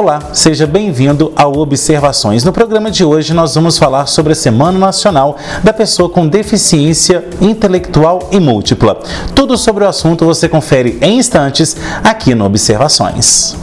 Olá, seja bem-vindo ao Observações. No programa de hoje nós vamos falar sobre a Semana Nacional da Pessoa com Deficiência Intelectual e Múltipla. Tudo sobre o assunto você confere em instantes aqui no Observações.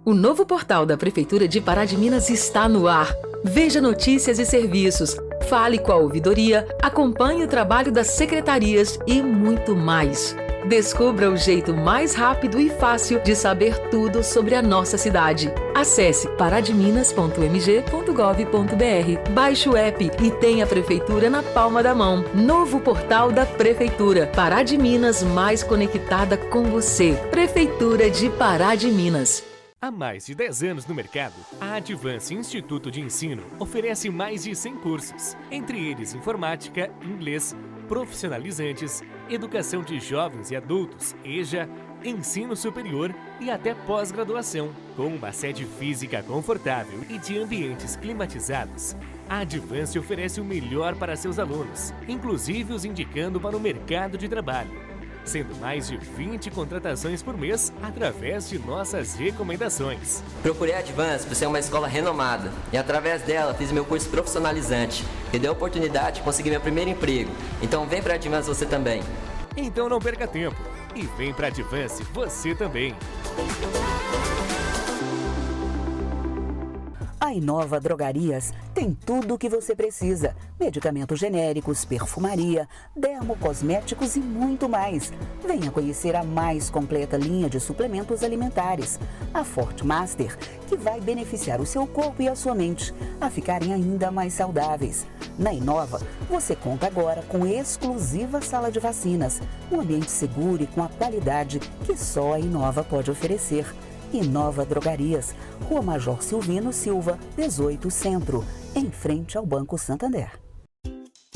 O novo portal da Prefeitura de Pará de Minas está no ar. Veja notícias e serviços, fale com a ouvidoria, acompanhe o trabalho das secretarias e muito mais. Descubra o jeito mais rápido e fácil de saber tudo sobre a nossa cidade. Acesse parademinas.mg.gov.br, baixe o app e tenha a Prefeitura na palma da mão. Novo portal da Prefeitura. Pará de Minas mais conectada com você. Prefeitura de Pará de Minas. Há mais de 10 anos no mercado, a Advance Instituto de Ensino oferece mais de 100 cursos, entre eles informática, inglês, profissionalizantes, educação de jovens e adultos, EJA, ensino superior e até pós-graduação. Com uma sede física confortável e de ambientes climatizados, a Advance oferece o melhor para seus alunos, inclusive os indicando para o mercado de trabalho, sendo mais de 20 contratações por mês através de nossas recomendações. Procurei a Advance por ser uma escola renomada e através dela fiz meu curso profissionalizante, que deu a oportunidade de conseguir meu primeiro emprego. Então vem para a Advance você também. Então não perca tempo e vem para a Advance você também. A Inova Drogarias tem tudo o que você precisa. Medicamentos genéricos, perfumaria, dermocosméticos e muito mais. Venha conhecer a mais completa linha de suplementos alimentares. A Forte Master, que vai beneficiar o seu corpo e a sua mente a ficarem ainda mais saudáveis. Na Inova, você conta agora com exclusiva sala de vacinas, um ambiente seguro e com a qualidade que só a Inova pode oferecer. Inova Drogarias, Rua Major Silvino Silva, 18 Centro, em frente ao Banco Santander.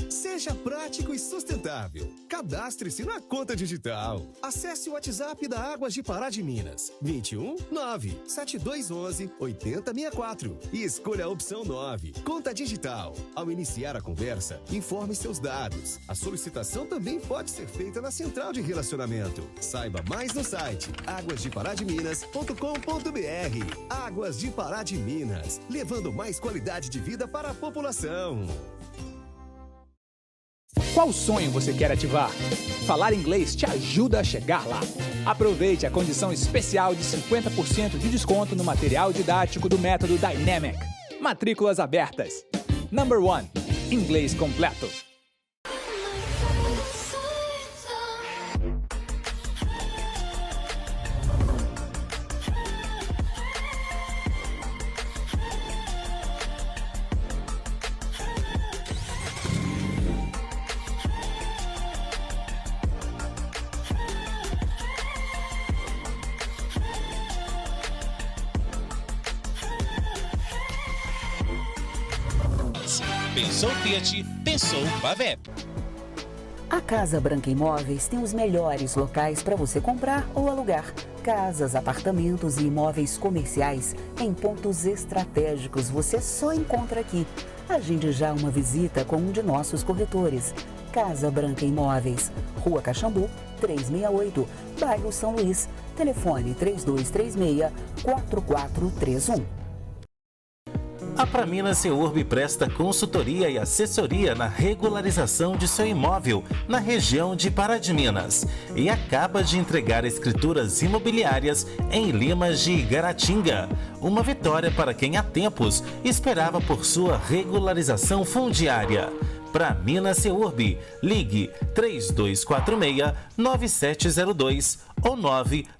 Seja prático e sustentável. Cadastre-se na conta digital. Acesse o WhatsApp da Águas de Pará de Minas, 21 97211 8064 e escolha a opção 9, Conta Digital. Ao iniciar a conversa, informe seus dados. A solicitação também pode ser feita na central de relacionamento. Saiba mais no site aguasdeparademinas.com.br. Águas de Pará de Minas, levando mais qualidade de vida para a população. Qual sonho você quer ativar? Falar inglês te ajuda a chegar lá. Aproveite a condição especial de 50% de desconto no material didático do método Dynamic. Matrículas abertas. Number 1. Inglês completo. Pensou Fiat, pensou Pavep. A Casa Branca Imóveis tem os melhores locais para você comprar ou alugar. Casas, apartamentos e imóveis comerciais em pontos estratégicos você só encontra aqui. Agende já uma visita com um de nossos corretores. Casa Branca Imóveis, Rua Caxambu, 368, bairro São Luís. Telefone 3236-4431. A Praminas Seurb presta consultoria e assessoria na regularização de seu imóvel na região de Pará de Minas e acaba de entregar escrituras imobiliárias em Limas de Igaratinga. Uma vitória para quem há tempos esperava por sua regularização fundiária. Praminas Seurb, ligue 3246-9702 ou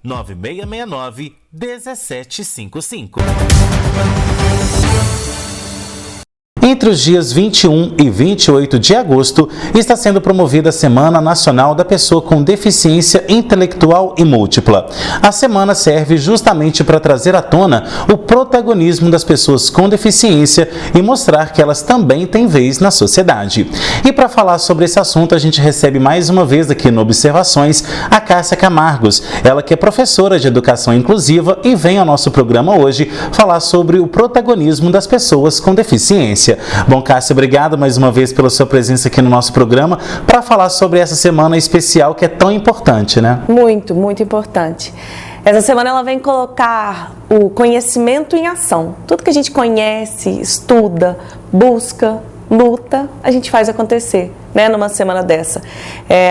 99669-1755. Entre os dias 21 e 28 de agosto, está sendo promovida a Semana Nacional da Pessoa com Deficiência Intelectual e Múltipla. A semana serve justamente para trazer à tona o protagonismo das pessoas com deficiência e mostrar que elas também têm vez na sociedade. E para falar sobre esse assunto, a gente recebe mais uma vez aqui no Observações a Cássia Camargos, ela que é professora de Educação Inclusiva e vem ao nosso programa hoje falar sobre o protagonismo das pessoas com deficiência. Bom, Cássia, obrigado mais uma vez pela sua presença aqui no nosso programa para falar sobre essa semana especial que é tão importante, né? Muito, muito importante. Essa semana ela vem colocar o conhecimento em ação. Tudo que a gente conhece, estuda, busca, luta, a gente faz acontecer, né, numa semana dessa.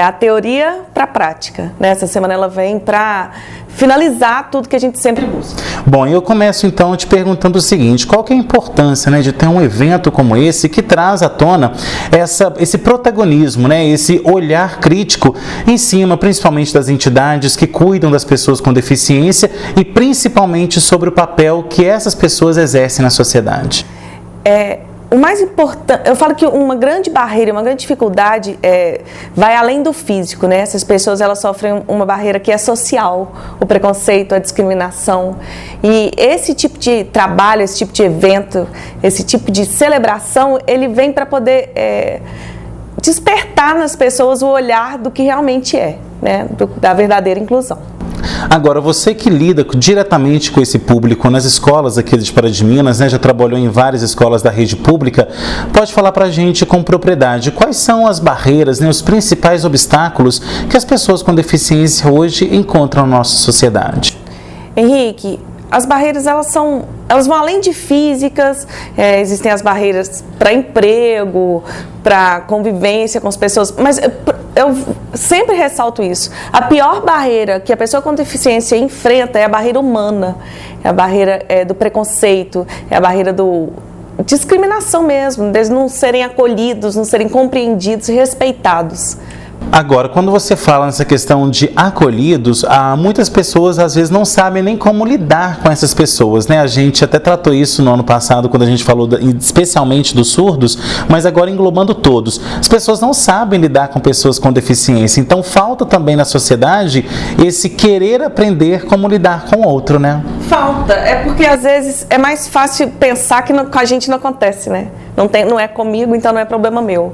A teoria para a prática, né? Essa semana ela vem para finalizar tudo que a gente sempre busca. Bom, eu começo então te perguntando o seguinte: qual que é a importância, né, de ter um evento como esse que traz à tona esse protagonismo, né, esse olhar crítico em cima, principalmente das entidades que cuidam das pessoas com deficiência e principalmente sobre o papel que essas pessoas exercem na sociedade? O mais importante, eu falo que uma grande barreira, uma grande dificuldade vai além do físico, né? Essas pessoas, elas sofrem uma barreira que é social, o preconceito, a discriminação. E esse tipo de trabalho, esse tipo de evento, esse tipo de celebração, ele vem para poder despertar nas pessoas o olhar do que realmente é, né? Da verdadeira inclusão. Agora, você que lida diretamente com esse público nas escolas aqui de Pará de Minas, né, já trabalhou em várias escolas da rede pública, pode falar para a gente com propriedade quais são as barreiras, né, os principais obstáculos que as pessoas com deficiência hoje encontram na nossa sociedade? Henrique, as barreiras elas vão além de físicas, existem as barreiras para emprego, para convivência com as pessoas, mas eu sempre ressalto isso. A pior barreira que a pessoa com deficiência enfrenta é a barreira humana, é a barreira do preconceito, é a barreira do discriminação mesmo, deles não serem acolhidos, não serem compreendidos e respeitados. Agora, quando você fala nessa questão de acolhidos, muitas pessoas às vezes não sabem nem como lidar com essas pessoas, né? A gente até tratou isso no ano passado, quando a gente falou especialmente dos surdos, mas agora englobando todos. As pessoas não sabem lidar com pessoas com deficiência, então falta também na sociedade esse querer aprender como lidar com o outro, né? Falta, porque às vezes é mais fácil pensar que com a gente não acontece, né? Não é comigo, então não é problema meu.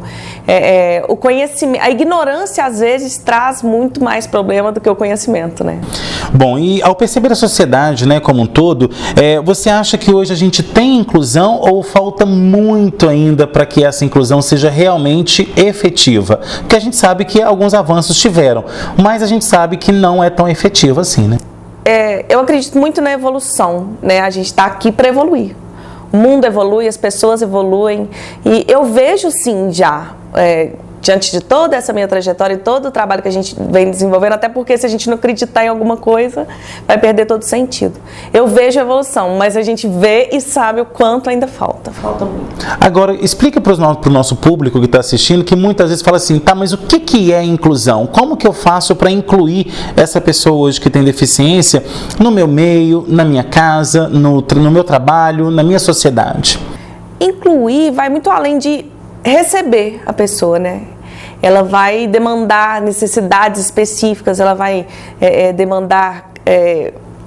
O conhecimento, a ignorância às vezes traz muito mais problema do que o conhecimento, né? Bom, e ao perceber a sociedade, né, como um todo, você acha que hoje a gente tem inclusão ou falta muito ainda para que essa inclusão seja realmente efetiva? Porque a gente sabe que alguns avanços tiveram, mas a gente sabe que não é tão efetiva assim, né? Eu acredito muito na evolução, né? A gente está aqui para evoluir. O mundo evolui, as pessoas evoluem e eu vejo sim já, diante de toda essa minha trajetória e todo o trabalho que a gente vem desenvolvendo, até porque se a gente não acreditar em alguma coisa, vai perder todo sentido. Eu vejo a evolução, mas a gente vê e sabe o quanto ainda falta muito. Agora, explica para o nosso público que está assistindo, que muitas vezes fala assim, tá, mas o que é inclusão? Como que eu faço para incluir essa pessoa hoje que tem deficiência no meu meio, na minha casa, no meu trabalho, na minha sociedade? Incluir vai muito além de receber a pessoa, né? Ela vai demandar necessidades específicas, ela vai demandar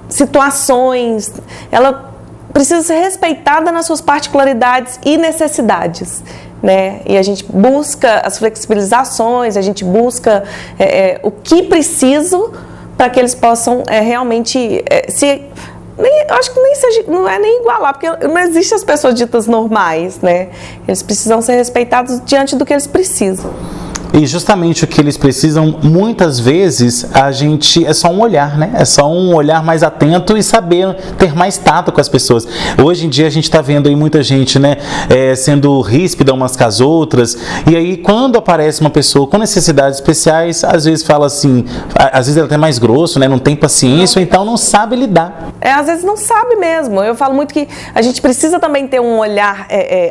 situações, ela precisa ser respeitada nas suas particularidades e necessidades, né? E a gente busca as flexibilizações, a gente busca o que preciso para que eles possam realmente eu acho que não é nem igualar, porque não existem as pessoas ditas normais, né? Eles precisam ser respeitados diante do que eles precisam. E justamente o que eles precisam, muitas vezes, é só um olhar, né? É só um olhar mais atento e saber ter mais tato com as pessoas. Hoje em dia a gente está vendo aí muita gente, né, sendo ríspida umas com as outras, e aí quando aparece uma pessoa com necessidades especiais, às vezes fala assim, às vezes ela é até mais grosso, né? Não tem paciência, ou então não sabe lidar. Às vezes não sabe mesmo. Eu falo muito que a gente precisa também ter um olhar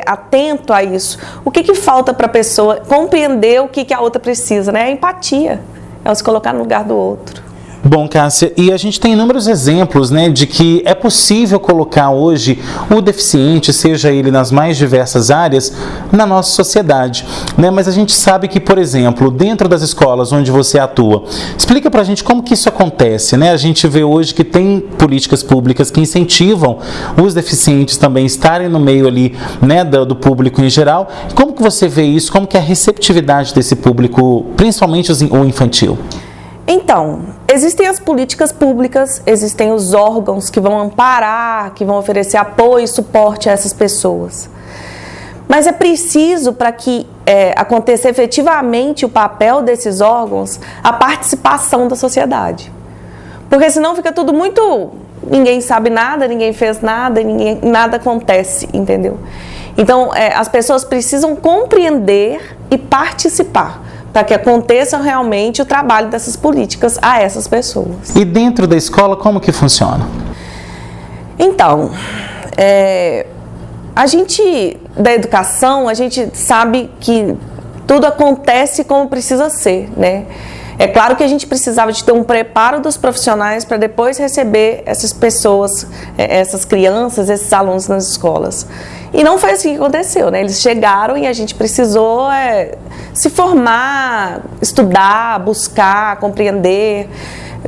atento a isso. O que falta para a pessoa compreender o que a outra precisa, né? A empatia, é se colocar no lugar do outro. Bom, Cássia, e a gente tem inúmeros exemplos, né, de que é possível colocar hoje o deficiente, seja ele nas mais diversas áreas, na nossa sociedade, né? Mas a gente sabe que, por exemplo, dentro das escolas onde você atua, explica pra gente como que isso acontece, né? A gente vê hoje que tem políticas públicas que incentivam os deficientes também estarem no meio ali, né, do público em geral. Como que você vê isso? Como que é a receptividade desse público, principalmente o infantil? Então, existem as políticas públicas, existem os órgãos que vão amparar, que vão oferecer apoio e suporte a essas pessoas. Mas é preciso, para que aconteça efetivamente o papel desses órgãos, a participação da sociedade. Porque senão fica tudo muito... Ninguém sabe nada, ninguém fez nada, nada acontece, entendeu? Então, as pessoas precisam compreender e participar para que aconteça realmente o trabalho dessas políticas a essas pessoas. E dentro da escola, como que funciona? Então, a gente, da educação, a gente sabe que tudo acontece como precisa ser, né? É claro que a gente precisava de ter um preparo dos profissionais para depois receber essas pessoas, essas crianças, esses alunos nas escolas. E não foi assim que aconteceu, né? Eles chegaram e a gente precisou se formar, estudar, buscar, compreender.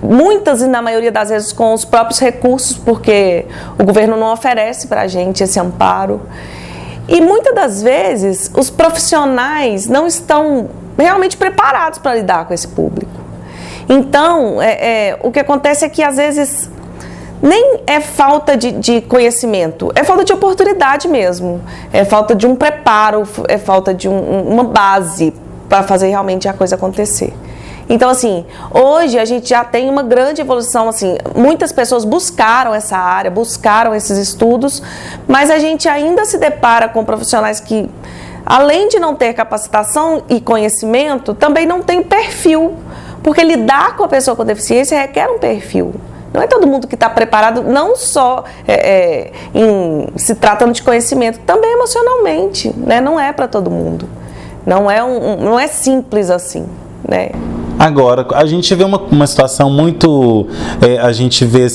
Muitas e na maioria das vezes com os próprios recursos, porque o governo não oferece para a gente esse amparo. E muitas das vezes os profissionais não estão realmente preparados para lidar com esse público. Então, o que acontece é que às vezes nem é falta de conhecimento, é falta de oportunidade mesmo, é falta de um preparo, é falta de uma base para fazer realmente a coisa acontecer. Então, assim, hoje a gente já tem uma grande evolução, assim, muitas pessoas buscaram essa área, buscaram esses estudos, mas a gente ainda se depara com profissionais que, além de não ter capacitação e conhecimento, também não tem perfil, porque lidar com a pessoa com deficiência requer um perfil. Não é todo mundo que está preparado, não só se tratando de conhecimento, também emocionalmente, né? Não é para todo mundo. Não é simples assim, né? Agora, a gente vê uma situação muito,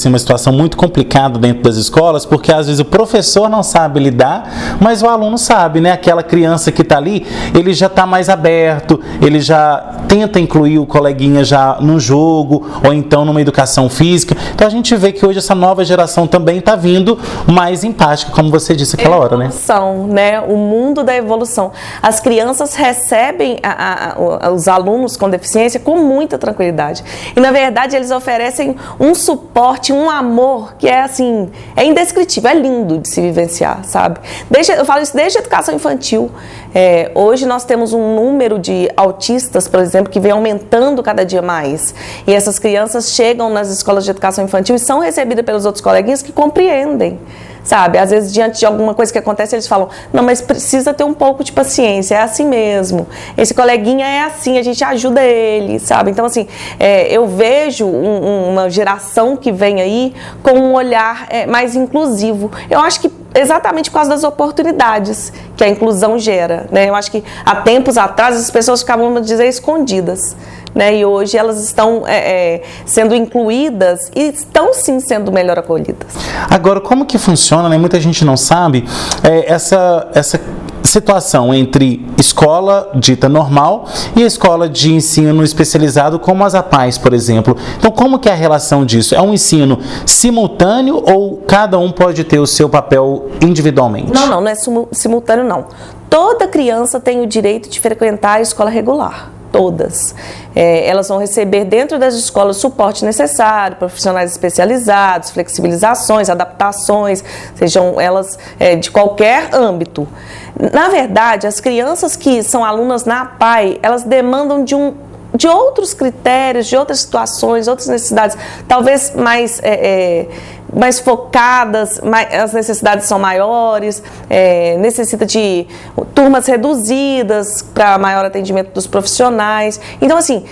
uma situação muito complicada dentro das escolas, porque às vezes o professor não sabe lidar, mas o aluno sabe, né? Aquela criança que está ali, ele já está mais aberto, ele já tenta incluir o coleguinha já no jogo, ou então numa educação física. Então a gente vê que hoje essa nova geração também está vindo mais empática, como você disse aquela hora, né? Evolução, né? O mundo da evolução. As crianças recebem os alunos com deficiência com muita tranquilidade. E, na verdade, eles oferecem um suporte, um amor que é, assim, é indescritível, é lindo de se vivenciar, sabe? Eu falo isso desde a educação infantil. Hoje nós temos um número de autistas, por exemplo, que vem aumentando cada dia mais. E essas crianças chegam nas escolas de educação infantil e são recebidas pelos outros coleguinhas que compreendem. Sabe, às vezes diante de alguma coisa que acontece eles falam, não, mas precisa ter um pouco de paciência, é assim mesmo, esse coleguinha é assim, a gente ajuda ele, sabe? Então assim, eu vejo uma geração que vem aí com um olhar mais inclusivo. Eu acho que exatamente por causa das oportunidades que a inclusão gera, né? Eu acho que há tempos atrás as pessoas ficavam, vamos dizer, escondidas, né? E hoje elas estão sendo incluídas e estão sim sendo melhor acolhidas. Agora, como que funciona, né? Muita gente não sabe essa situação entre escola dita normal e a escola de ensino especializado como as APAES, por exemplo. Então, como que é a relação disso? É um ensino simultâneo ou cada um pode ter o seu papel individualmente? Não é simultâneo, não. Toda criança tem o direito de frequentar a escola regular. Todas. Elas vão receber dentro das escolas o suporte necessário, profissionais especializados, flexibilizações, adaptações, sejam elas de qualquer âmbito. Na verdade, as crianças que são alunas na APAE, elas demandam de outros critérios, de outras situações, outras necessidades, talvez mais focadas, as necessidades são maiores, necessita de turmas reduzidas para maior atendimento dos profissionais. Então, assim,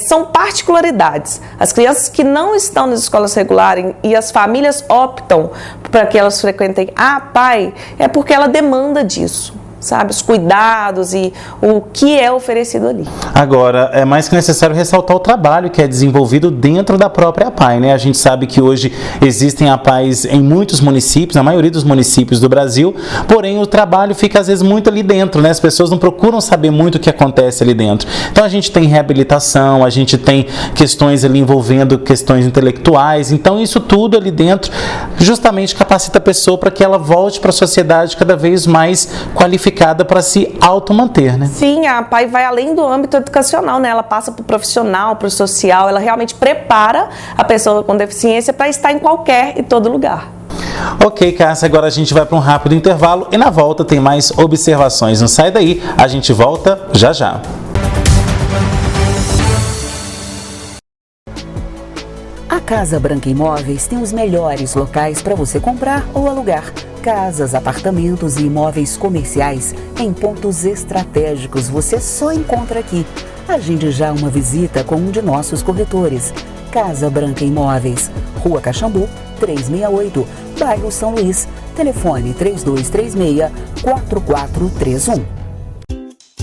são particularidades. As crianças que não estão nas escolas regulares e as famílias optam para que elas frequentem a APAE, é porque ela demanda disso. Sabe, os cuidados e o que é oferecido ali. Agora, é mais que necessário ressaltar o trabalho que é desenvolvido dentro da própria APAE, né? A gente sabe que hoje existem APAEs em muitos municípios, na maioria dos municípios do Brasil, porém o trabalho fica às vezes muito ali dentro, né? As pessoas não procuram saber muito o que acontece ali dentro. Então a gente tem reabilitação, a gente tem questões ali envolvendo questões intelectuais, então isso tudo ali dentro justamente capacita a pessoa para que ela volte para a sociedade cada vez mais qualificada para se automanter, né? Sim, a APAE vai além do âmbito educacional, né? Ela passa para o profissional, para o social, ela realmente prepara a pessoa com deficiência para estar em qualquer e todo lugar. Ok, Cássia, agora a gente vai para um rápido intervalo e na volta tem mais observações. Não sai daí, a gente volta já já. A Casa Branca Imóveis tem os melhores locais para você comprar ou alugar. Casas, apartamentos e imóveis comerciais em pontos estratégicos você só encontra aqui. Agende já uma visita com um de nossos corretores. Casa Branca Imóveis, Rua Caxambu, 368, bairro São Luís. Telefone 3236-4431.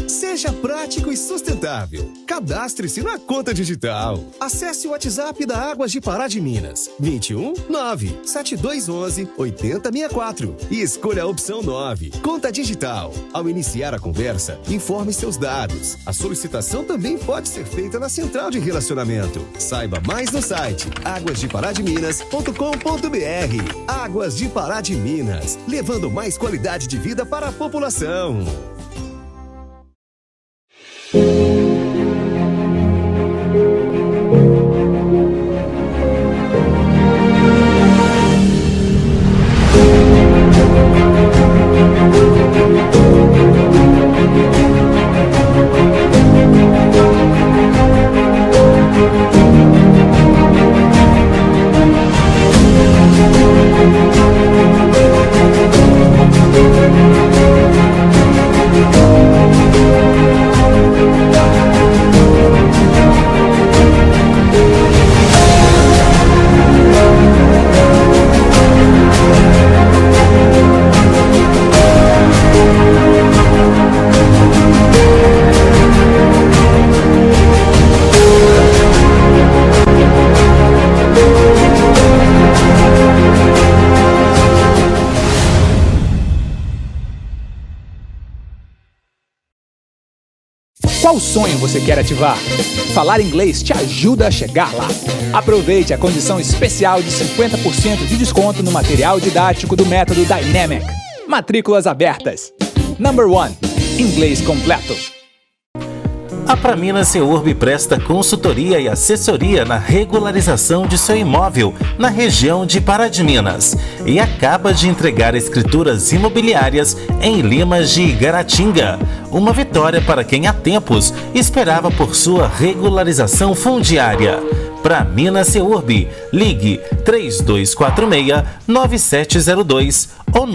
Seja prático e sustentável. Cadastre-se na conta digital. Acesse o WhatsApp da Águas de Pará de Minas, 21 97211 8064 e escolha a opção 9, conta digital. Ao iniciar a conversa, informe seus dados. A solicitação também pode ser feita na central de relacionamento. Saiba mais no site aguasdeparademinas.com.br. Águas de Pará de Minas, levando mais qualidade de vida para a população. Qual sonho você quer ativar? Falar Inglês te ajuda a chegar lá. Aproveite a condição especial de 50% de desconto no material didático do método Dynamic. Matrículas abertas. Number 1. Inglês completo. A Praminas Seurb presta consultoria e assessoria na regularização de seu imóvel na região de Pará de Minas e acaba de entregar escrituras imobiliárias em Limas de Igaratinga. Uma vitória para quem há tempos esperava por sua regularização fundiária. Praminas Seurb, ligue 3246-9702 ou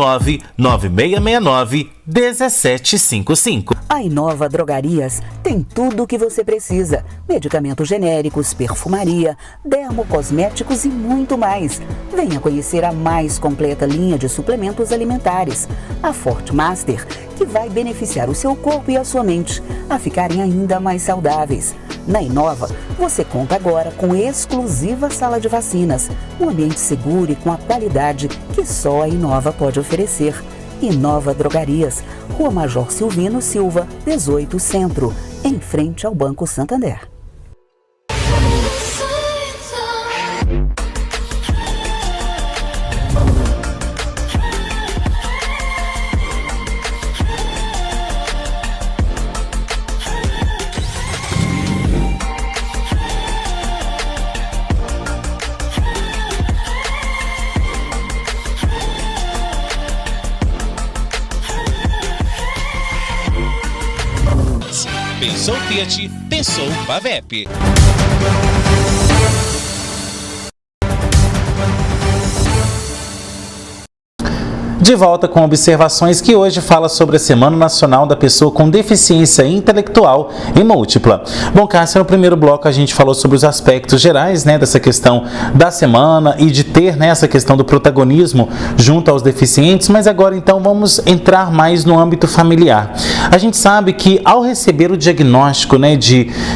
99669-1755. A Inova Drogarias tem tudo o que você precisa. Medicamentos genéricos, perfumaria, dermocosméticos e muito mais. Venha conhecer a mais completa linha de suplementos alimentares. A Forte Master, que vai beneficiar o seu corpo e a sua mente a ficarem ainda mais saudáveis. Na Inova, você conta agora com exclusiva sala de vacinas, um ambiente seguro e com a qualidade que só a Inova pode oferecer. Inova Drogarias, Rua Major Silvino Silva, 18 Centro, em frente ao Banco Santander. Pensou Fiat, pensou Pavep. De volta com observações que hoje fala sobre a Semana Nacional da Pessoa com Deficiência Intelectual e Múltipla. Bom, Cássia, no primeiro bloco a gente falou sobre os aspectos gerais, dessa questão da semana e de ter, essa questão do protagonismo junto aos deficientes, mas agora então vamos entrar mais no âmbito familiar. A gente sabe que ao receber o diagnóstico,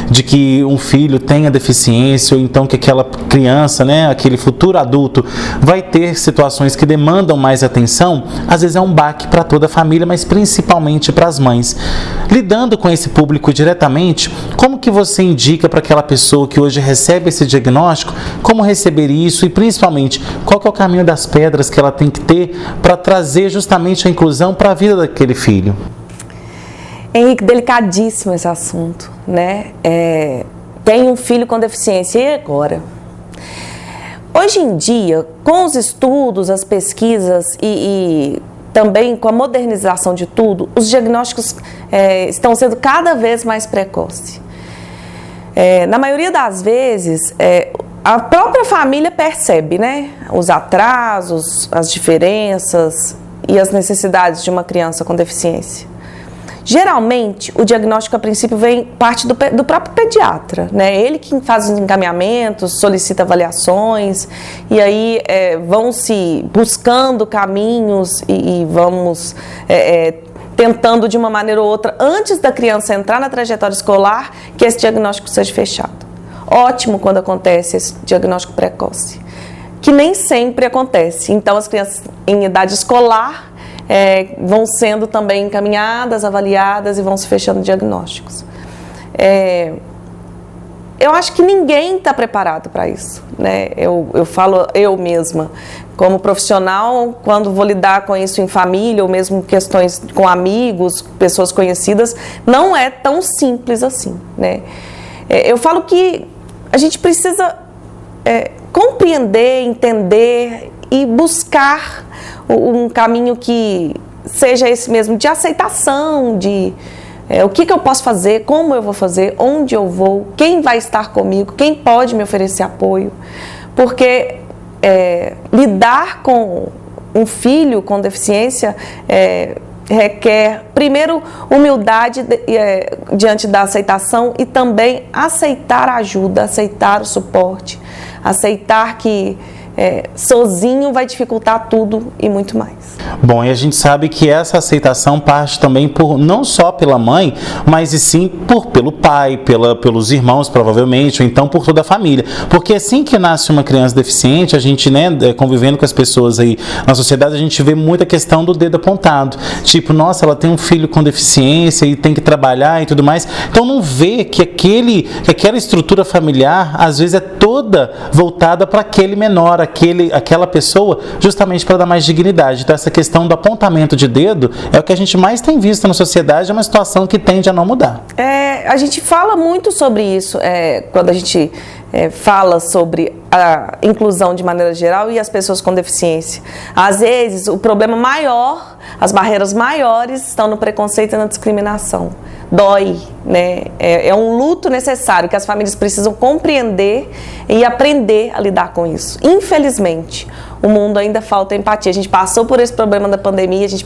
de que um filho tenha deficiência ou então que aquela criança, aquele futuro adulto vai ter situações que demandam mais atenção, às vezes é um baque para toda a família, mas principalmente para as mães. Lidando com esse público diretamente, como que você indica para aquela pessoa que hoje recebe esse diagnóstico, como receber isso e principalmente qual que é o caminho das pedras que ela tem que ter para trazer justamente a inclusão para a vida daquele filho? Henrique, delicadíssimo esse assunto, Tem um filho com deficiência, e agora? Hoje em dia, com os estudos, as pesquisas e também com a modernização de tudo, os diagnósticos estão sendo cada vez mais precoces. Na maioria das vezes, A própria família percebe, né? Os atrasos, as diferenças e as necessidades de uma criança com deficiência. Geralmente, o diagnóstico a princípio parte do próprio pediatra, né? Ele que faz os encaminhamentos, solicita avaliações, e aí vão se buscando caminhos e vamos tentando de uma maneira ou outra, antes da criança entrar na trajetória escolar, que esse diagnóstico seja fechado. Ótimo quando acontece esse diagnóstico precoce, que nem sempre acontece. Então, as crianças em idade escolar vão sendo também encaminhadas, avaliadas e vão se fechando diagnósticos. Eu acho que ninguém está preparado para isso, né? Eu falo eu mesma, como profissional, quando vou lidar com isso em família ou mesmo questões com amigos, pessoas conhecidas, não é tão simples assim, né? Eu falo que a gente precisa compreender, entender e buscar um caminho que seja esse mesmo, de aceitação, de o que eu posso fazer, como eu vou fazer, onde eu vou, quem vai estar comigo, quem pode me oferecer apoio. Porque lidar com um filho com deficiência requer, primeiro, humildade diante da aceitação e também aceitar a ajuda, aceitar o suporte, aceitar que sozinho vai dificultar tudo e muito mais. Bom, e a gente sabe que essa aceitação parte também não só pela mãe, mas e sim pelo pai, pelos irmãos, provavelmente, ou então por toda a família. Porque assim que nasce uma criança deficiente, a gente, né, convivendo com as pessoas aí na sociedade, a gente vê muita questão do dedo apontado. Tipo, nossa, ela tem um filho com deficiência e tem que trabalhar e tudo mais. Então não vê que aquela estrutura familiar, às vezes, é toda voltada para aquele menor, aquela pessoa, justamente para dar mais dignidade. Então essa questão do apontamento de dedo é o que a gente mais tem visto na sociedade, é uma situação que tende a não mudar. A gente fala muito sobre isso quando a gente fala sobre a inclusão de maneira geral e as pessoas com deficiência. Às vezes o problema maior, as barreiras maiores estão no preconceito e na discriminação. Dói, né? É um luto necessário que as famílias precisam compreender e aprender a lidar com isso. Infelizmente, o mundo ainda falta empatia. A gente passou por esse problema da pandemia, a gente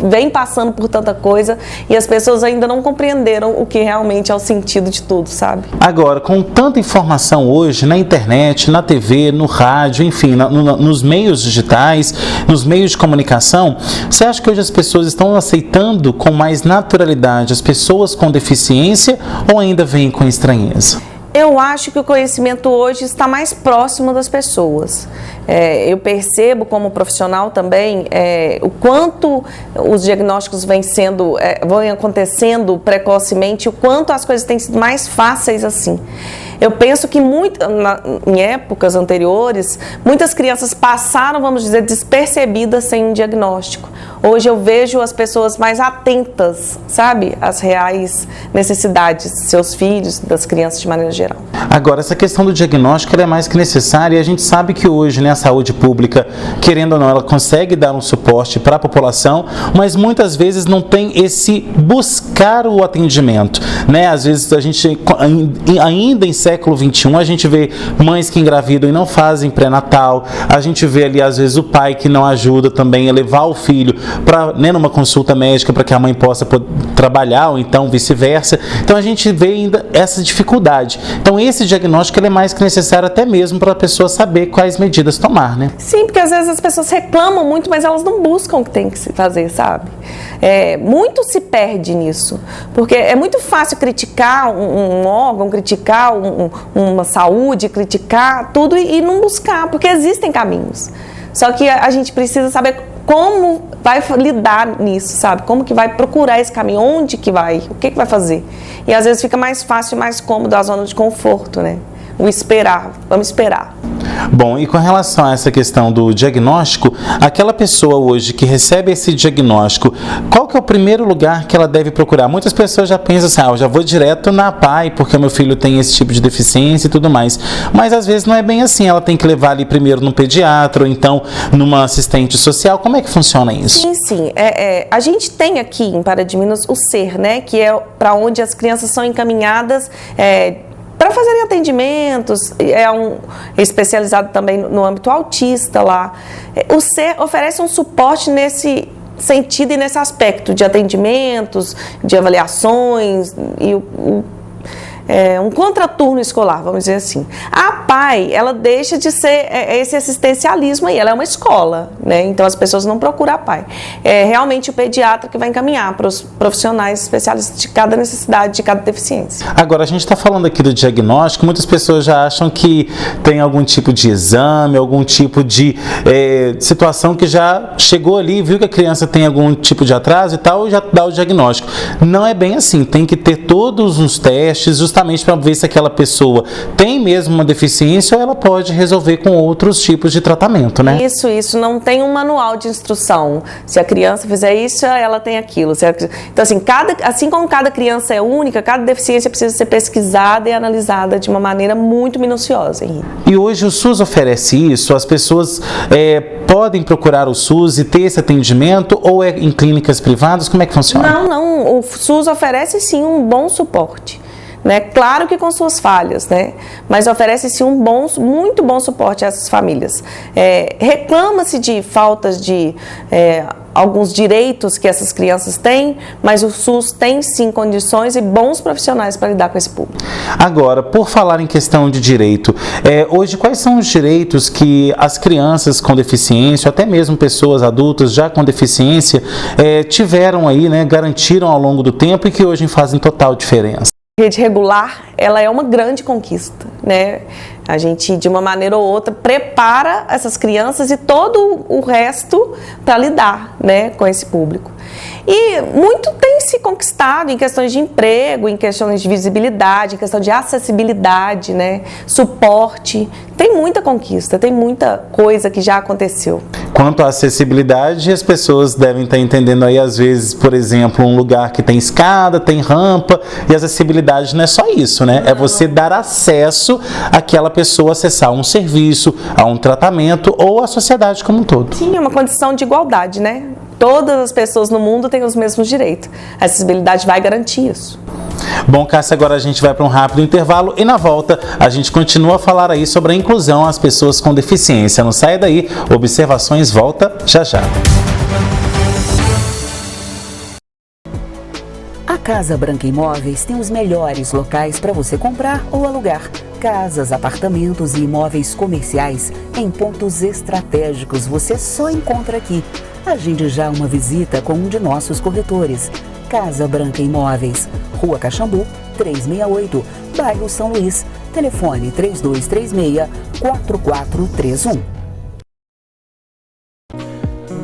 vem passando por tanta coisa e as pessoas ainda não compreenderam o que realmente é o sentido de tudo, sabe? Agora, com tanta informação hoje na internet, na TV, no rádio, enfim, nos meios digitais, nos meios de comunicação, você acha que hoje as pessoas estão aceitando com mais naturalidade as pessoas com deficiência ou ainda veem com estranheza? Eu acho que o conhecimento hoje está mais próximo das pessoas. Eu percebo como profissional também o quanto os diagnósticos vão acontecendo precocemente, o quanto as coisas têm sido mais fáceis assim. Eu penso que em épocas anteriores, muitas crianças passaram, vamos dizer, despercebidas sem um diagnóstico. Hoje eu vejo as pessoas mais atentas, sabe, às reais necessidades de seus filhos, das crianças de maneira geral. Agora, essa questão do diagnóstico ela é mais que necessária e a gente sabe que hoje, né, a saúde pública, querendo ou não, ela consegue dar um suporte para a população, mas muitas vezes não tem esse buscar o atendimento, né? Às vezes a gente, ainda em século XXI, a gente vê mães que engravidam e não fazem pré-natal, a gente vê ali às vezes o pai que não ajuda também a levar o filho para, né, numa consulta médica para que a mãe possa trabalhar ou então vice-versa. Então a gente vê ainda essa dificuldade. Então esse diagnóstico ele é mais que necessário até mesmo para a pessoa saber quais medidas tomar, né? Sim, porque às vezes as pessoas reclamam muito, mas elas não buscam o que tem que se fazer, sabe? Muito se perde nisso, porque é muito fácil criticar um órgão, criticar uma saúde, criticar tudo e não buscar, porque existem caminhos. Só que a gente precisa saber como vai lidar nisso, sabe? Como que vai procurar esse caminho, onde que vai, o que vai fazer. E às vezes fica mais fácil e mais cômodo a zona de conforto, né? O esperar, vamos esperar. Bom, e com relação a essa questão do diagnóstico, aquela pessoa hoje que recebe esse diagnóstico, qual que é o primeiro lugar que ela deve procurar? Muitas pessoas já pensam assim, eu já vou direto na PAI, porque meu filho tem esse tipo de deficiência e tudo mais. Mas às vezes não é bem assim, ela tem que levar ali primeiro num pediatra ou então numa assistente social. Como é que funciona isso? Sim. A gente tem aqui em Pará de Minas o SER, né, que é para onde as crianças são encaminhadas para fazerem atendimentos, é especializado também no âmbito autista lá. O SER oferece um suporte nesse sentido e nesse aspecto de atendimentos, de avaliações e um contraturno escolar, vamos dizer assim. A PAI, ela deixa de ser esse assistencialismo aí, ela é uma escola, né? Então as pessoas não procuram a PAI. É realmente o pediatra que vai encaminhar para os profissionais especialistas de cada necessidade, de cada deficiência. Agora, a gente está falando aqui do diagnóstico, muitas pessoas já acham que tem algum tipo de exame, algum tipo de situação que já chegou ali, viu que a criança tem algum tipo de atraso e tal, e já dá o diagnóstico. Não é bem assim, tem que ter todos os testes, justamente para ver se aquela pessoa tem mesmo uma deficiência ou ela pode resolver com outros tipos de tratamento, né? Isso, não tem um manual de instrução. Se a criança fizer isso, ela tem aquilo. Então, assim como cada criança é única, cada deficiência precisa ser pesquisada e analisada de uma maneira muito minuciosa, Henrique. E hoje o SUS oferece isso? As pessoas podem procurar o SUS e ter esse atendimento ou é em clínicas privadas? Como é que funciona? Não. O SUS oferece sim um bom suporte. Né? Claro que com suas falhas, né? Mas oferece-se muito bom suporte a essas famílias. Reclama-se de faltas de alguns direitos que essas crianças têm, mas o SUS tem sim condições e bons profissionais para lidar com esse público. Agora, por falar em questão de direito, hoje quais são os direitos que as crianças com deficiência, ou até mesmo pessoas adultas já com deficiência, tiveram aí, né, garantiram ao longo do tempo e que hoje fazem total diferença? A rede regular, ela é uma grande conquista, né? A gente, de uma maneira ou outra, prepara essas crianças e todo o resto para lidar, né, com esse público. E muito tem se conquistado em questões de emprego, em questões de visibilidade, em questão de acessibilidade, né, suporte. Tem muita conquista, tem muita coisa que já aconteceu. Quanto à acessibilidade, as pessoas devem estar entendendo aí, às vezes, por exemplo, um lugar que tem escada, tem rampa, e a acessibilidade não é só isso, né? É você dar acesso àquela pessoa a acessar um serviço, a um tratamento ou a sociedade como um todo. Sim, é uma condição de igualdade, né? Todas as pessoas no mundo têm os mesmos direitos. A acessibilidade vai garantir isso. Bom, Cássia, agora a gente vai para um rápido intervalo e na volta a gente continua a falar aí sobre a inclusão às pessoas com deficiência. Não saia daí, Observações volta já já. A Casa Branca Imóveis tem os melhores locais para você comprar ou alugar. Casas, apartamentos e imóveis comerciais em pontos estratégicos você só encontra aqui. Agende já uma visita com um de nossos corretores. Casa Branca Imóveis, Rua Caxambu, 368, bairro São Luís. Telefone 3236-4431.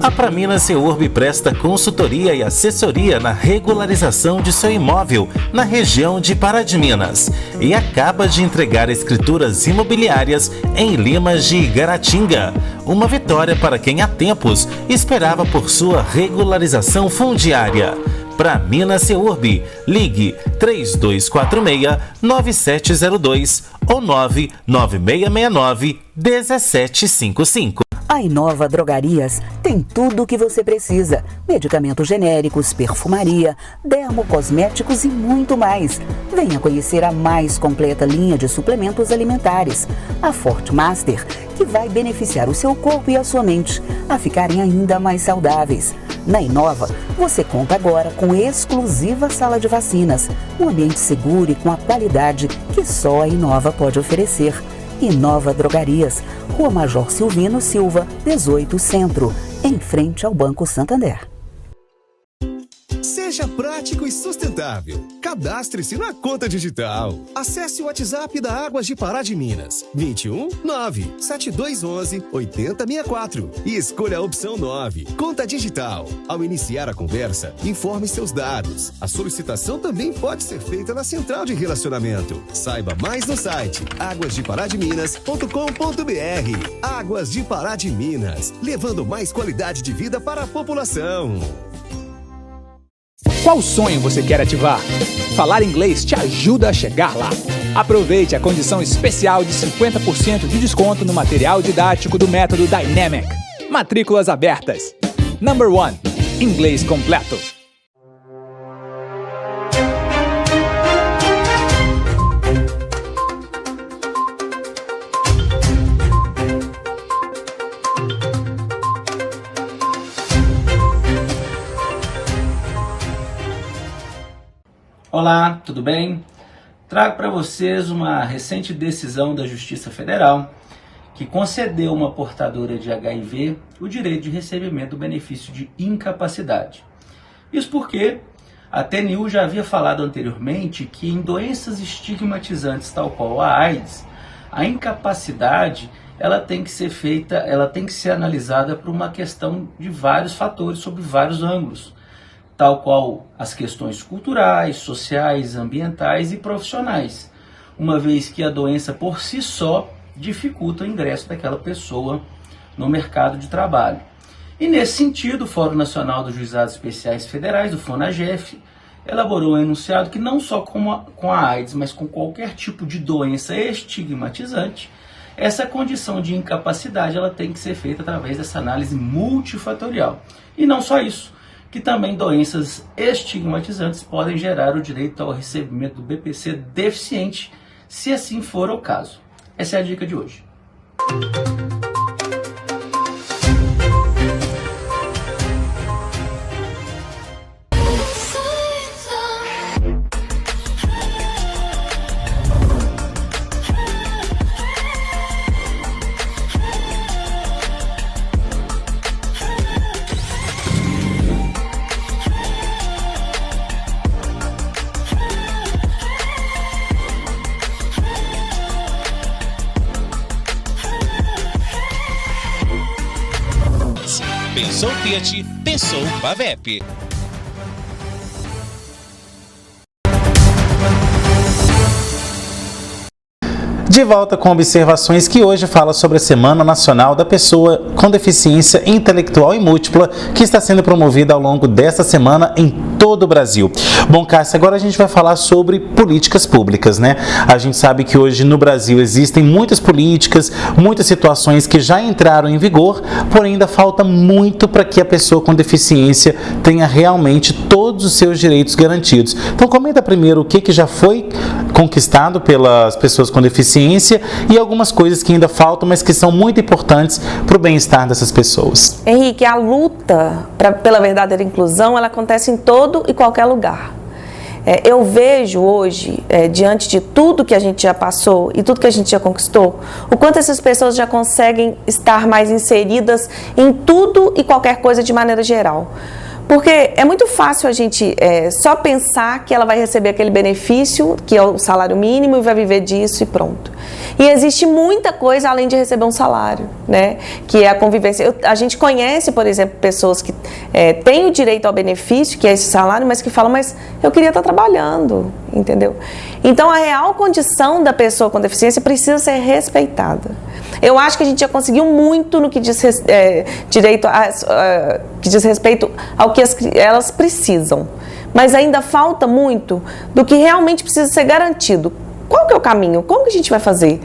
A Praminas Seurb presta consultoria e assessoria na regularização de seu imóvel na região de Pará de Minas e acaba de entregar escrituras imobiliárias em Limas de Igaratinga. Uma vitória para quem há tempos esperava por sua regularização fundiária. Praminas Seurb, ligue 3246-9702 ou 99669-1755. A Inova Drogarias tem tudo o que você precisa. Medicamentos genéricos, perfumaria, dermocosméticos e muito mais. Venha conhecer a mais completa linha de suplementos alimentares. A Forte Master, que vai beneficiar o seu corpo e a sua mente a ficarem ainda mais saudáveis. Na Inova, você conta agora com exclusiva sala de vacinas, um ambiente seguro e com a qualidade que só a Inova pode oferecer. Inova Drogarias, Rua Major Silvino Silva, 18 Centro, em frente ao Banco Santander. Seja prático e sustentável. Cadastre-se na conta digital. Acesse o WhatsApp da Águas de Pará de Minas, 21 97211 8064 e escolha a opção 9, Conta Digital. Ao iniciar a conversa, informe seus dados. A solicitação também pode ser feita na central de relacionamento. Saiba mais no site aguasdeparadiminas.com.br. Águas de Pará de Minas, levando mais qualidade de vida para a população. Qual sonho você quer ativar? Falar Inglês te ajuda a chegar lá. Aproveite a condição especial de 50% de desconto no material didático do método Dynamic. Matrículas abertas. Number 1. Inglês completo. Olá, tudo bem? Trago para vocês uma recente decisão da Justiça Federal que concedeu a uma portadora de HIV o direito de recebimento do benefício de incapacidade. Isso porque a TNU já havia falado anteriormente que em doenças estigmatizantes tal qual a AIDS, a incapacidade ela tem que ser analisada por uma questão de vários fatores, sob vários ângulos, tal qual as questões culturais, sociais, ambientais e profissionais, uma vez que a doença por si só dificulta o ingresso daquela pessoa no mercado de trabalho. E nesse sentido, o Fórum Nacional dos Juizados Especiais Federais, o FONAGEF, elaborou um enunciado que não só com a AIDS, mas com qualquer tipo de doença estigmatizante, essa condição de incapacidade ela tem que ser feita através dessa análise multifatorial. E não só isso, que também doenças estigmatizantes podem gerar o direito ao recebimento do BPC deficiente, se assim for o caso. Essa é a dica de hoje. Pensou Fiat, pensou Pavep. De volta com observações que hoje fala sobre a Semana Nacional da Pessoa com Deficiência Intelectual e Múltipla, que está sendo promovida ao longo desta semana em todo o Brasil. Bom, Cássia, agora a gente vai falar sobre políticas públicas, né? A gente sabe que hoje no Brasil existem muitas políticas, muitas situações que já entraram em vigor, porém ainda falta muito para que a pessoa com deficiência tenha realmente todos os seus direitos garantidos. Então comenta primeiro o que já foi conquistado pelas pessoas com deficiência e algumas coisas que ainda faltam, mas que são muito importantes para o bem-estar dessas pessoas. Henrique, a luta pela verdadeira inclusão, ela acontece em todo e qualquer lugar. Eu vejo hoje, diante de tudo que a gente já passou e tudo que a gente já conquistou, o quanto essas pessoas já conseguem estar mais inseridas em tudo e qualquer coisa de maneira geral. Porque é muito fácil a gente só pensar que ela vai receber aquele benefício, que é o salário mínimo, e vai viver disso e pronto. E existe muita coisa além de receber um salário, né? Que é a convivência. A gente conhece, por exemplo, pessoas que têm o direito ao benefício, que é esse salário, mas que falam, mas eu queria estar trabalhando, entendeu? Então, a real condição da pessoa com deficiência precisa ser respeitada. Eu acho que a gente já conseguiu muito no que diz respeito ao que elas precisam. Mas ainda falta muito do que realmente precisa ser garantido. Qual que é o caminho? Como que a gente vai fazer?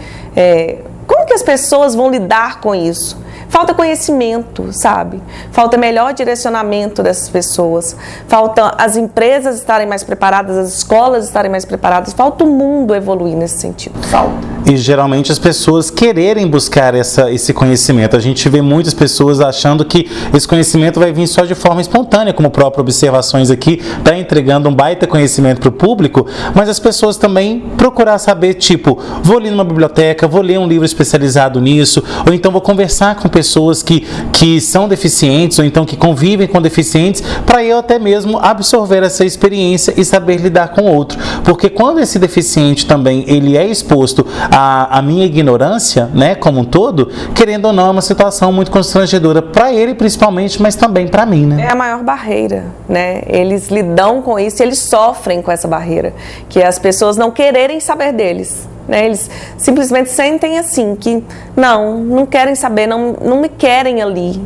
Como que as pessoas vão lidar com isso? Falta conhecimento, sabe? Falta melhor direcionamento dessas pessoas. Falta as empresas estarem mais preparadas, as escolas estarem mais preparadas. Falta o mundo evoluir nesse sentido. Falta. E geralmente as pessoas quererem buscar esse conhecimento. A gente vê muitas pessoas achando que esse conhecimento vai vir só de forma espontânea, como próprias observações aqui, está entregando um baita conhecimento para o público, mas as pessoas também procurar saber, tipo, vou ali numa biblioteca, vou ler um livro especializado nisso, ou então vou conversar com pessoas que são deficientes, ou então que convivem com deficientes, para eu até mesmo absorver essa experiência e saber lidar com o outro. Porque quando esse deficiente também ele é exposto à minha ignorância, né, como um todo, querendo ou não, é uma situação muito constrangedora para ele principalmente, mas também para mim, né? É a maior barreira, né? Eles lidam com isso, eles sofrem com essa barreira, que é as pessoas não quererem saber deles. Né? Eles simplesmente sentem assim, que não querem saber, não me querem ali.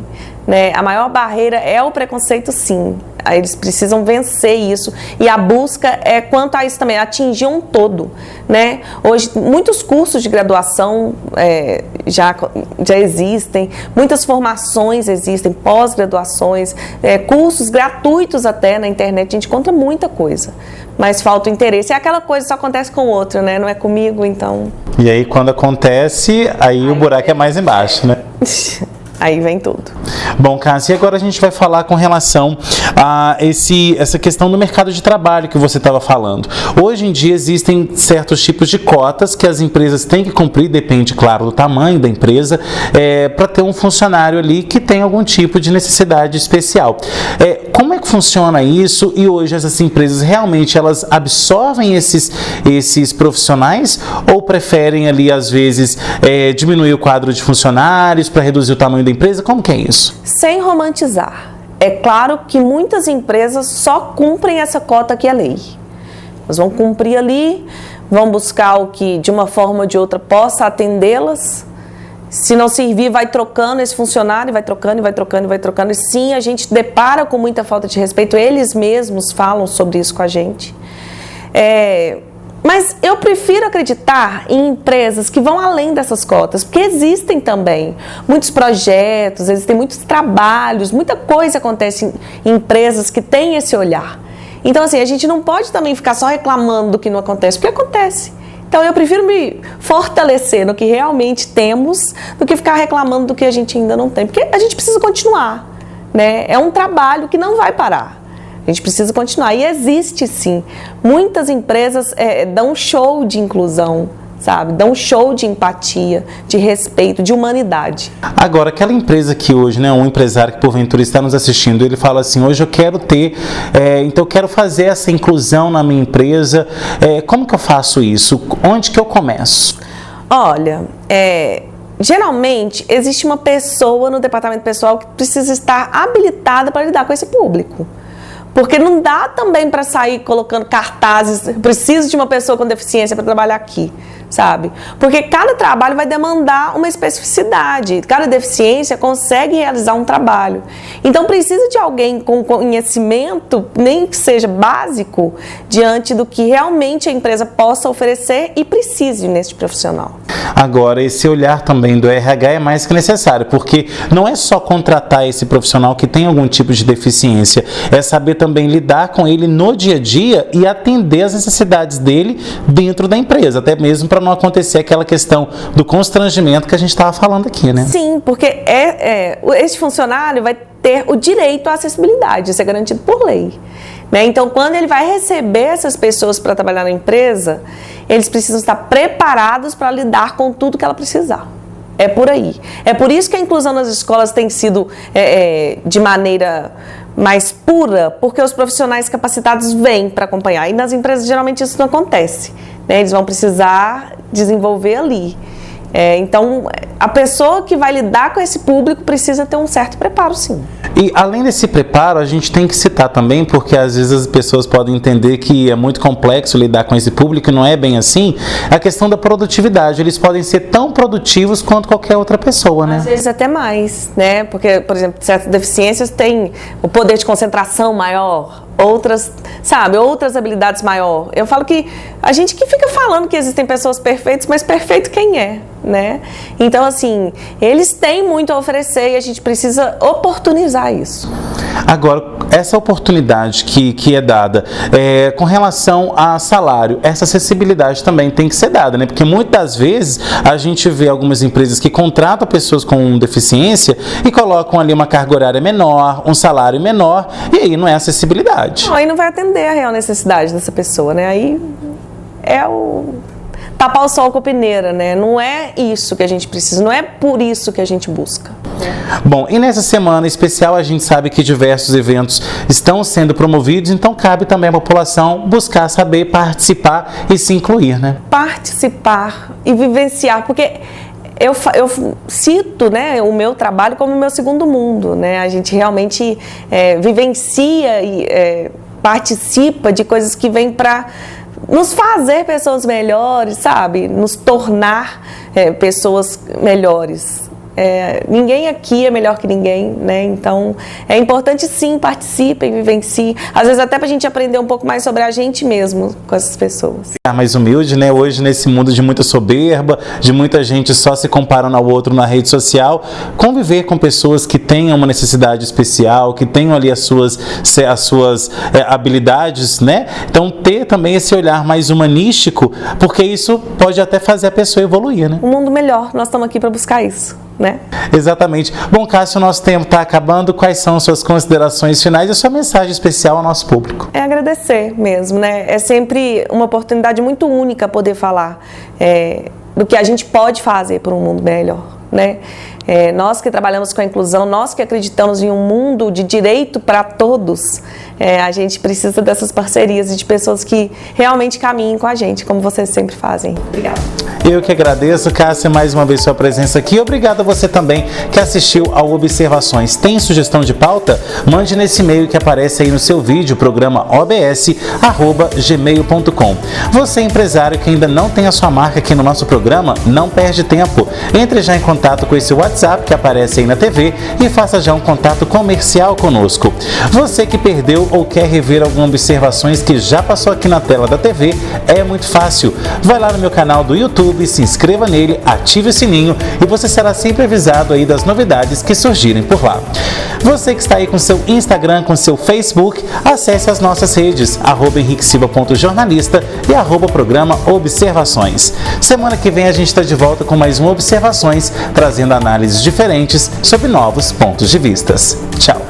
Né? A maior barreira é o preconceito, sim. Eles precisam vencer isso. E a busca é quanto a isso também, atingir um todo. Né? Hoje, muitos cursos de graduação já existem, muitas formações existem, pós-graduações, cursos gratuitos até na internet. A gente encontra muita coisa, mas falta o interesse. É aquela coisa que só acontece com o outro, né? Não é comigo, então... E aí, quando acontece, aí o buraco é mais embaixo, né? Aí vem tudo. Bom, Cássia, e agora a gente vai falar com relação a essa questão do mercado de trabalho que você estava falando. Hoje em dia existem certos tipos de cotas que as empresas têm que cumprir, depende, claro, do tamanho da empresa, para ter um funcionário ali que tem algum tipo de necessidade especial. Como é que funciona isso? E hoje essas empresas realmente elas absorvem esses profissionais ou preferem ali, às vezes, diminuir o quadro de funcionários para reduzir o tamanho da empresa? Como que é isso? Sem romantizar. É claro que muitas empresas só cumprem essa cota que é lei. Elas vão cumprir ali, vão buscar o que de uma forma ou de outra possa atendê-las. Se não servir, vai trocando esse funcionário, vai trocando, vai trocando, vai trocando. E sim, a gente depara com muita falta de respeito. Eles mesmos falam sobre isso com a gente. Mas eu prefiro acreditar em empresas que vão além dessas cotas, porque existem também muitos projetos, existem muitos trabalhos, muita coisa acontece em empresas que têm esse olhar. Então, assim, a gente não pode também ficar só reclamando do que não acontece, porque acontece. Então, eu prefiro me fortalecer no que realmente temos do que ficar reclamando do que a gente ainda não tem, porque a gente precisa continuar, né? É um trabalho que não vai parar. A gente precisa continuar. E existe, sim. Muitas empresas dão show de inclusão, sabe? Dão show de empatia, de respeito, de humanidade. Agora, aquela empresa que hoje, né, um empresário que porventura está nos assistindo, ele fala assim, hoje eu quero ter, então eu quero fazer essa inclusão na minha empresa, como que eu faço isso? Onde que eu começo? Olha, geralmente existe uma pessoa no departamento pessoal que precisa estar habilitada para lidar com esse público. Porque não dá também para sair colocando cartazes, preciso de uma pessoa com deficiência para trabalhar aqui, sabe? Porque cada trabalho vai demandar uma especificidade, cada deficiência consegue realizar um trabalho. Então precisa de alguém com conhecimento, nem que seja básico, diante do que realmente a empresa possa oferecer e precise neste profissional. Agora, esse olhar também do RH é mais que necessário, porque não é só contratar esse profissional que tem algum tipo de deficiência, é saber também lidar com ele no dia a dia e atender as necessidades dele dentro da empresa, até mesmo para não acontecer aquela questão do constrangimento que a gente estava falando aqui, né? Sim, porque esse funcionário vai ter o direito à acessibilidade, isso é garantido por lei. Né? Então, quando ele vai receber essas pessoas para trabalhar na empresa, eles precisam estar preparados para lidar com tudo que ela precisar. É por aí. É por isso que a inclusão nas escolas tem sido de maneira mais pura, porque os profissionais capacitados vêm para acompanhar. E nas empresas, geralmente, isso não acontece. Né? Eles vão precisar desenvolver ali. Então, a pessoa que vai lidar com esse público precisa ter um certo preparo, sim. E além desse preparo, a gente tem que citar também, porque às vezes as pessoas podem entender que é muito complexo lidar com esse público, e não é bem assim, a questão da produtividade. Eles podem ser tão produtivos quanto qualquer outra pessoa, né? Às vezes até mais, né? Porque, por exemplo, certas deficiências têm o poder de concentração maior, outras habilidades maior. Eu falo que a gente que fica falando que existem pessoas perfeitas, mas perfeito quem é, né? Então, assim, eles têm muito a oferecer e a gente precisa oportunizar isso. Agora, essa oportunidade que é dada com relação a salário, essa acessibilidade também tem que ser dada, né? Porque muitas vezes a gente vê algumas empresas que contratam pessoas com deficiência e colocam ali uma carga horária menor, um salário menor, e aí não é acessibilidade. Não, aí não vai atender a real necessidade dessa pessoa, né? Aí é o tapar o sol com a peneira, né? Não é isso que a gente precisa, não é por isso que a gente busca. Bom, e nessa semana especial a gente sabe que diversos eventos estão sendo promovidos, então cabe também à população buscar saber, participar e se incluir, né? Participar e vivenciar, porque eu cito, né, o meu trabalho como o meu segundo mundo, né? A gente realmente vivencia e participa de coisas que vêm para nos fazer pessoas melhores, sabe? Nos tornar pessoas melhores. Ninguém aqui é melhor que ninguém, né? Então, é importante sim, participem, vivenciem. Às vezes até pra gente aprender um pouco mais sobre a gente mesmo com essas pessoas. Mais humilde, né? Hoje, nesse mundo de muita soberba, de muita gente só se comparando ao outro na rede social, conviver com pessoas que tenham uma necessidade especial, que tenham ali as suas habilidades, né? Então, ter também esse olhar mais humanístico, porque isso pode até fazer a pessoa evoluir, né? Um mundo melhor, nós estamos aqui para buscar isso. né? Exatamente. Bom, Cássio, o nosso tempo está acabando. Quais são suas considerações finais e a sua mensagem especial ao nosso público? É agradecer mesmo, né? É sempre uma oportunidade muito única poder falar do que a gente pode fazer por um mundo melhor, né? Nós que trabalhamos com a inclusão, nós que acreditamos em um mundo de direito para todos, a gente precisa dessas parcerias e de pessoas que realmente caminhem com a gente, como vocês sempre fazem. Obrigada. Eu que agradeço, Cássia, mais uma vez sua presença aqui. Obrigado a você também que assistiu ao Observações. Tem sugestão de pauta? Mande nesse e-mail que aparece aí no seu vídeo, programa obs@gmail.com. Você, empresário que ainda não tem a sua marca aqui no nosso programa, não perde tempo. Entre já em contato com esse WhatsApp que aparece aí na TV e faça já um contato comercial conosco. Você que perdeu ou quer rever algumas observações que já passou aqui na tela da TV, é muito fácil. Vai lá no meu canal do YouTube, se inscreva nele, ative o sininho e você será sempre avisado aí das novidades que surgirem por lá. Você que está aí com seu Instagram, com seu Facebook, acesse as nossas redes, @henriquesilva.jornalista e @programa Observações. Semana que vem a gente está de volta com mais um Observações, trazendo análises diferentes sobre novos pontos de vistas. Tchau!